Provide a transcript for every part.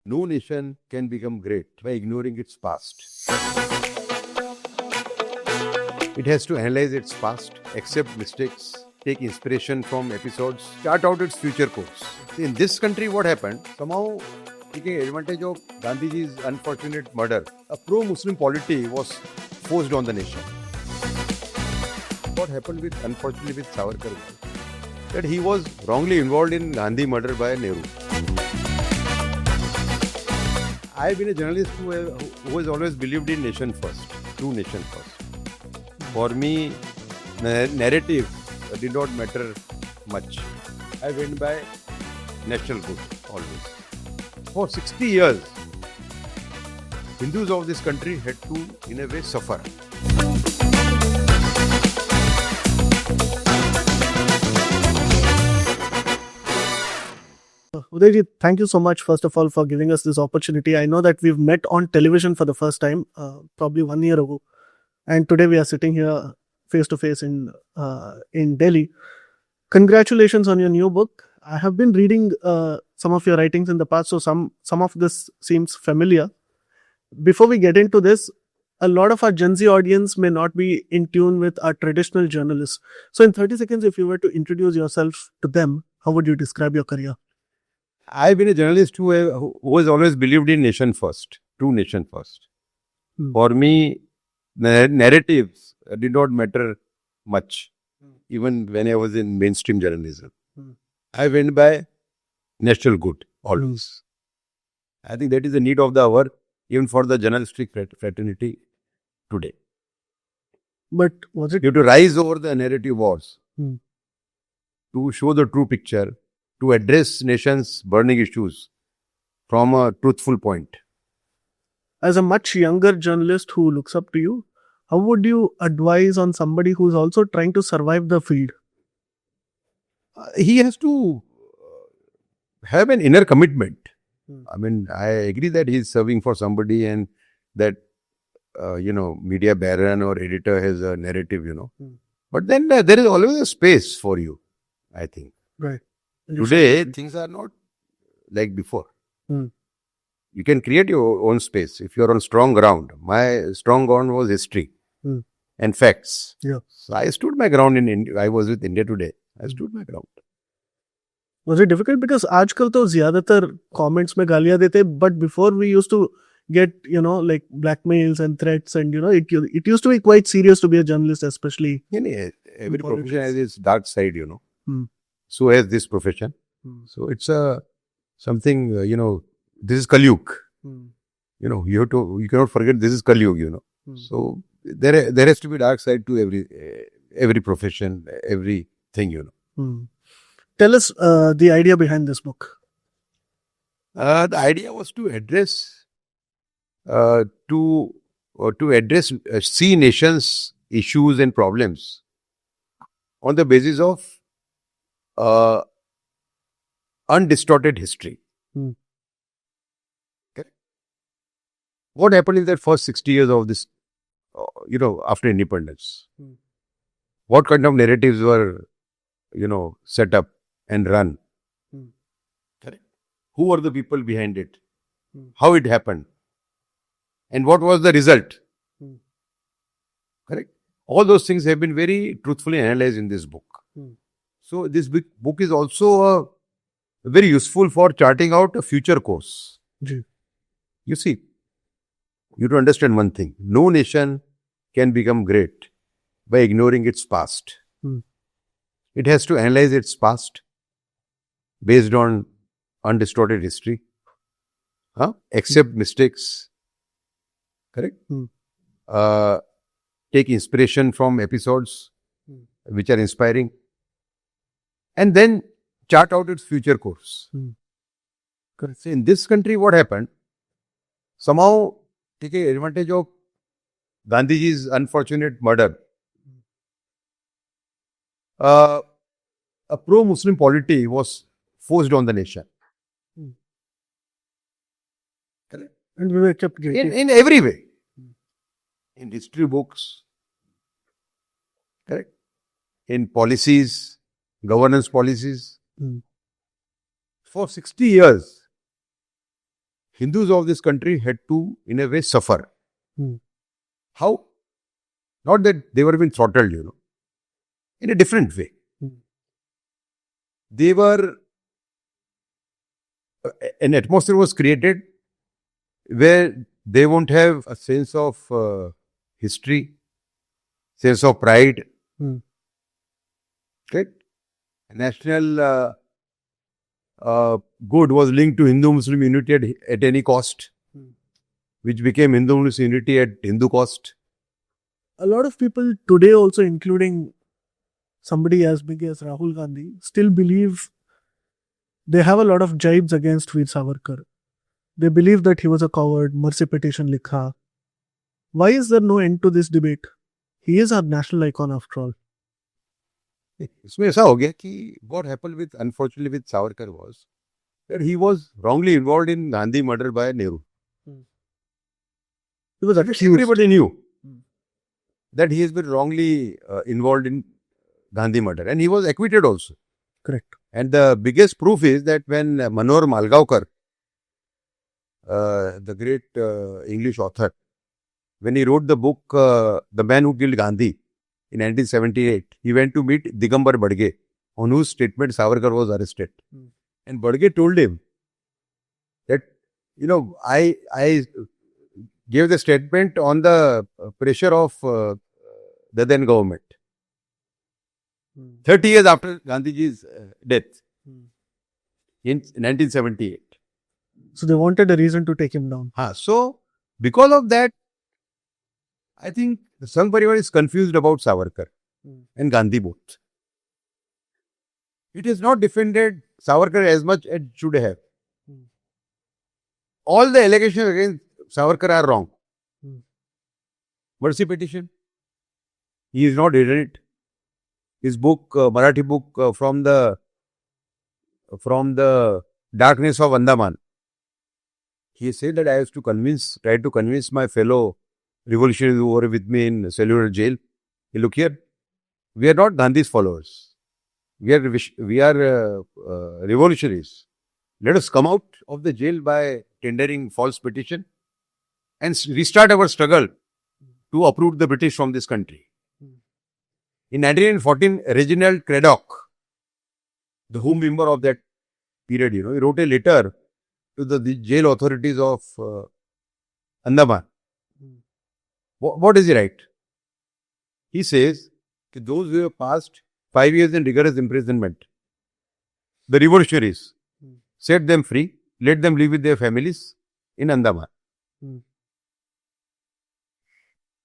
No nation can become great by ignoring its past. It has to analyze its past, accept mistakes, take inspiration from episodes, chart out its future course. See, in this country, what happened? Somehow, taking advantage of Gandhiji's unfortunate murder, a pro-Muslim polity was forced on the nation. What happened unfortunately with Savarkar was that he was wrongly involved in Gandhi murder by Nehru. I've been a journalist who has always believed in nation first, true nation first. For me, narrative did not matter much. I went by national good always. For 60 years, Hindus of this country had to, in a way, suffer. Udayji, thank you so much, first of all, for giving us this opportunity. I know that we've met on television for the first time, probably 1 year ago. And today we are sitting here face to face in Delhi. Congratulations on your new book. I have been reading some of your writings in the past, so some of this seems familiar. Before we get into this, a lot of our Gen Z audience may not be in tune with our traditional journalists. So in 30 seconds, if you were to introduce yourself to them, how would you describe your career? I've been a journalist who has always believed in nation first, true nation first. For me, narratives did not matter much, even when I was in mainstream journalism. I went by national good always. I think that is the need of the hour, even for the journalistic fraternity today. But was it? You have to rise over the narrative wars to show the true picture, to address nation's burning issues from a truthful point. As a much younger journalist who looks up to you, how would you advise on somebody who's also trying to survive the field? He has to have an inner commitment. I mean, I agree that he's serving for somebody and that, media baron or editor has a narrative, But then there is always a space for you, I think. Right. Today, things are not like before. You can create your own space if you're on strong ground. My strong ground was history and facts. Yeah. So I stood my ground in India. I was with India Today. I stood my ground. Was it difficult? Because आजकल तो ज़्यादातर comments में गालियाँ देते, but before we used to get, like blackmails and threats and, it used to be quite serious to be a journalist, especially. Every profession has its dark side, So has this profession. So it's something, this is Kalyug. You cannot forget this is Kalyug, So there has to be dark side to every profession, everything, Tell us the idea behind this book. The idea was to address, see nations' issues and problems on the basis of undistorted history. Okay. What happened in that first 60 years of this, after independence? What kind of narratives were, set up and run? Correct. Who were the people behind it? How it happened? And what was the result? Correct. All those things have been very truthfully analyzed in this book. So this book is also very useful for charting out a future course. You see, you have to understand one thing. No nation can become great by ignoring its past. It has to analyze its past based on undistorted history. Accept mistakes. Correct? Take inspiration from episodes which are inspiring. And then chart out its future course. Correct. So in this country, what happened? Somehow, taking advantage of Gandhiji's unfortunate murder, a pro-Muslim polity was forced on the nation. Correct. And we were kept guilty. In every way. In history books. Correct. In policies, governance policies. For 60 years, Hindus of this country had to, in a way, suffer. Hmm. How? Not that they were being throttled, in a different way. Hmm. They were, an atmosphere was created where they won't have a sense of history, sense of pride, Hmm. right? National good was linked to Hindu-Muslim unity at any cost, which became Hindu-Muslim unity at Hindu cost. A lot of people today also, including somebody as big as Rahul Gandhi, still believe they have a lot of jibes against Veer Savarkar. They believe that he was a coward, mercy petition likha. Why is there no end to this debate? He is our national icon after all. इसमें ऐसा हो गया कि what happened with, unfortunately, with Savarkar was that he was wrongly involved in Gandhi murder by Nehru. Because Everybody knew Hmm. that he has been wrongly involved in Gandhi murder, and he was acquitted also. Correct. And the biggest proof is that when Manohar Malgaonkar, the great English author, when he wrote the book The Man Who Killed Gandhi in 1978, he went to meet Digambar Badge, on whose statement Savarkar was arrested. Hmm. And Badge told him that, I gave the statement on the pressure of the then government. 30 years after Gandhiji's death in 1978. So they wanted a reason to take him down. So, because of that, I think the Sangh Parivar is confused about Savarkar and Gandhi both. It has not defended Savarkar as much as it should have. All the allegations against Savarkar are wrong. Mercy petition, he is not hidden it. His book, Marathi book, from the darkness of Andaman. He said that I have to try to convince my fellow revolutionaries who were with me in cellular jail. Look here, we are not Gandhi's followers. We are revolutionaries. Let us come out of the jail by tendering false petition and restart our struggle to uproot the British from this country. In 1914, Reginald Craddock, the Home member of that period, he wrote a letter to the jail authorities of Andaman. What does he write? He says that those who have passed 5 years in rigorous imprisonment, the revolutionaries, set them free, let them live with their families in Andaman.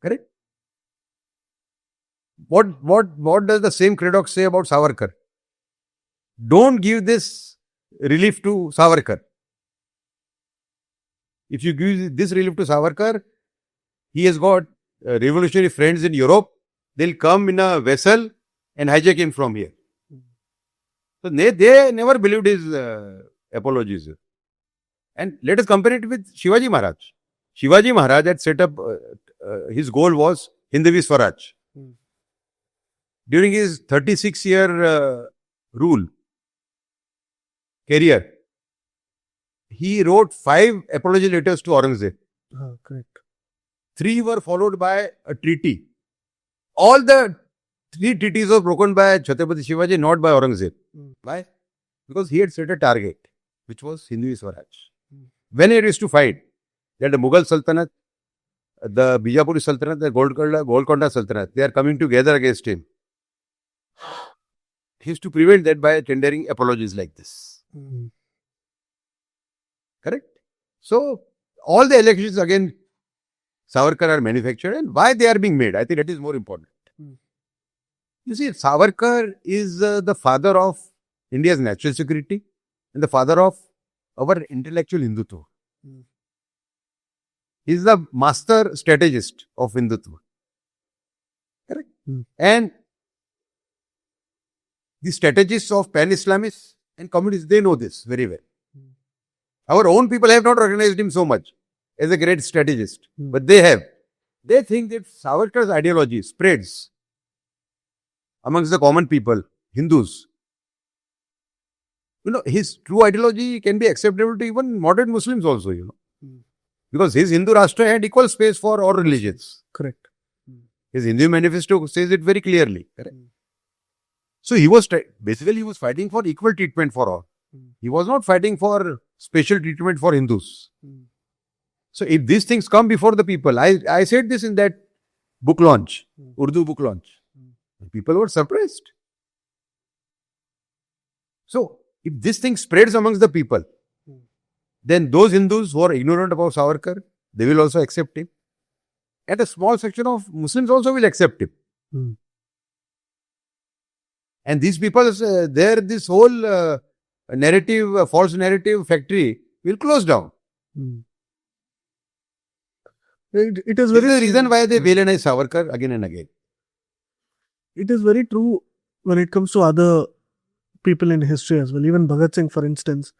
Correct? What does the same Craddock say about Savarkar? Don't give this relief to Savarkar. If you give this relief to Savarkar, he has got revolutionary friends in Europe. They'll come in a vessel and hijack him from here. So they never believed his apologies. And let us compare it with Shivaji Maharaj. Shivaji Maharaj had set up, his goal was Hindavi Swaraj. During his 36-year career, he wrote 5 apology letters to Aurangzeb. Correct. 3 were followed by a treaty. All the 3 treaties were broken by Chhatrapati Shivaji, not by Aurangzeb. Why? Because he had set a target, which was Hindu Swaraj. When he used to fight that the Mughal Sultanate, the Bijapuri Sultanate, the Golconda Sultanate, they are coming together against him. He used to prevent that by tendering apologies like this. Correct? So, all the allegations against Savarkar are manufactured, and why they are being made, I think that is more important. You see, Savarkar is the father of India's national security and the father of our intellectual Hindutva. He is the master strategist of Hindutva. Correct? And the strategists of pan-Islamists and communists, they know this very well. Our own people have not recognized him so much as a great strategist, but they have. They think that Savarkar's ideology spreads amongst the common people, Hindus. His true ideology can be acceptable to even modern Muslims also, Because his Hindu Rashtra had equal space for all religions. Correct. His Hindu manifesto says it very clearly. Correct. So he was basically he was fighting for equal treatment for all. He was not fighting for special treatment for Hindus. So if these things come before the people, I said this in that book launch, Urdu book launch. People were surprised. So if this thing spreads amongst the people, then those Hindus who are ignorant about Savarkar, they will also accept him. And a small section of Muslims also will accept him. And these people, this whole narrative, false narrative factory will close down. It is This very is the reason why they villainize Savarkar again and again. It is very true when it comes to other people in history as well. Even Bhagat Singh, for instance,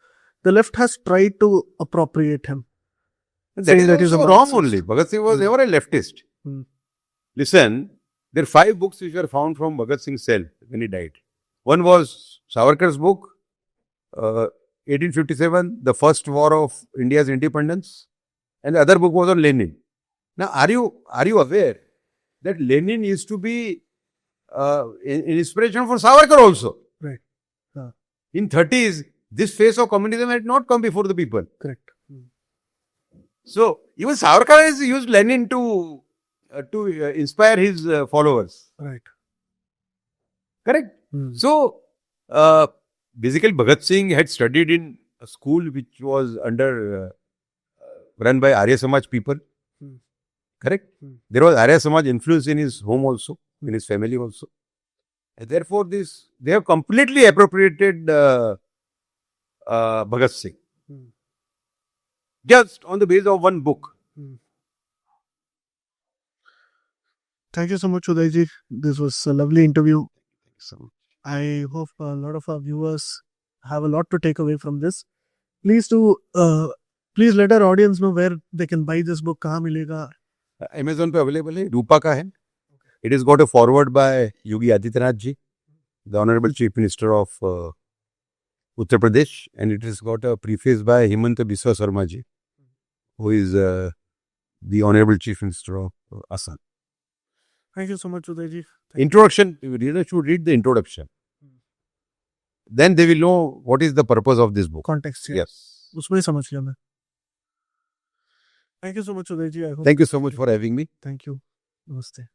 the left has tried to appropriate him. That is also wrong only. Bhagat Singh was never a leftist. Listen, there are 5 books which were found from Bhagat Singh's cell when he died. One was Savarkar's book, 1857, The First War of India's Independence, and the other book was on Lenin. Now, are you aware that Lenin used to be an inspiration for Savarkar also? Right. In 30s, this phase of communism had not come before the people. Correct. So, even Savarkar has used Lenin to inspire his followers. Right. Correct? So, basically Bhagat Singh had studied in a school which was run by Arya Samaj people. Correct? There was Arya Samaj influence in his home also, in his family also. And therefore, they have completely appropriated Bhagat Singh. Just on the basis of one book. Thank you so much, Udayji. This was a lovely interview. So, I hope a lot of our viewers have a lot to take away from this. Please let our audience know where they can buy this book. कहाँ मिलेगा? Amazon पे available है, रूपा का है. It has got a foreword by Yogi Adityanath ji, the Honorable Chief Minister of Uttar Pradesh, and it has got a preface by Himanta Biswa Sarma ji, who is the Honorable Chief Minister of Assam. Thank you so much, Udayji. Introduction, readers should read the introduction. Then they will know what is the purpose of this book. Context here. Yes. उसमें समझ लिया मैं. Thank you so much, Udayji. I hope. Thank you so much for having me. Thank you. Namaste.